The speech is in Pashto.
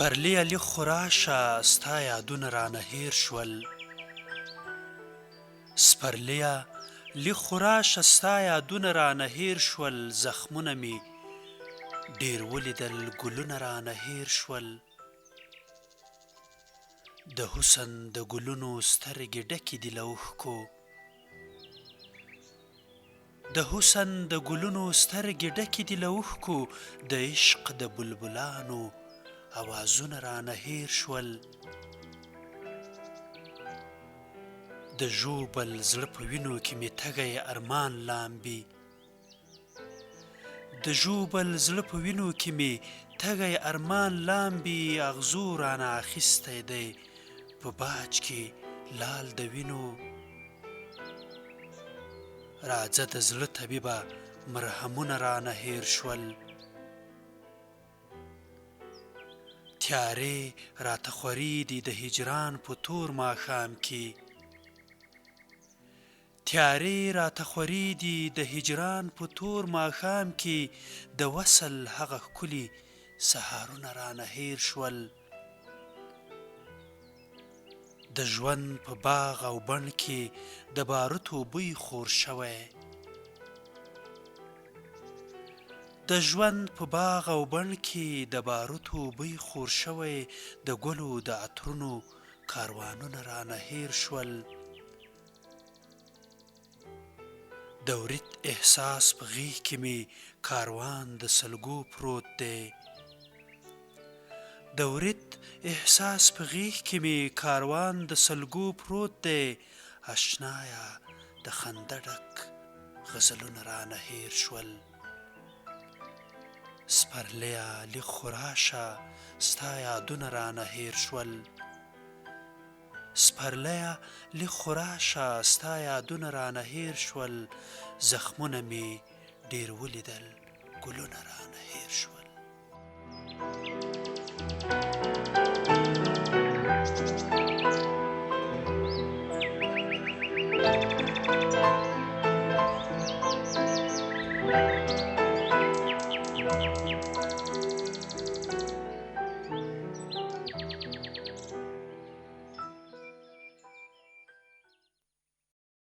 سپرلیه لیک خو راشه ستا یادونه رانه هیر شول. سپرلیه لیک خو راشه ستا یادونه رانه هیر شول. زخمونه مې ډېر ولیدل ګلونه رانه هیر شول. د حسن د ګلونو سترګې ډکې دي له اوښکو. د حسن د ګلونو سترګې ډکې دي له اوښکو. د عشق د بلبلانو اوازونه رانه هیر شول. د ژوبل زړه په وینو کې مې تږی ارمان لامبي. د ژوبل زړه په وینو کې مې تږی ارمان لامبي. اغزو رانه اخیستی دی په باج کې لال د وینو. راځه د زړه طبیبه مرهمونه رانه هیر شول. تیارې راته خورې دي د هجران په تور ماښام کې. تیارې راته خورې دي د هجران په تور ماښام کې. د وصل هغه ښکلي سهارونه رانه هیر شول. د ژوند په باغ او بڼ کې د باروتو بوی خور شوی. د ژوند په باغ او بڼ کې د باروتو بوی خور شوی. د ګلو د عطرونو کاروانونه رانه هیر شول. د ورید احساس په غیږ کې مې کاروان د سلګو پروت دی. د ورید احساس په غیږ کې مې کاروان د سلګو پروت دی. اشنایه د خنده ډک غزلونه رانه هیر شول. سپرلیه لیک خو راشه ستا یادونه رانه هیر شول. سپرلیه لیک خو راشه ستا یادونه رانه هیر شول. زخمونه مې ډېر ولیدل ګلونه رانه هیر شول.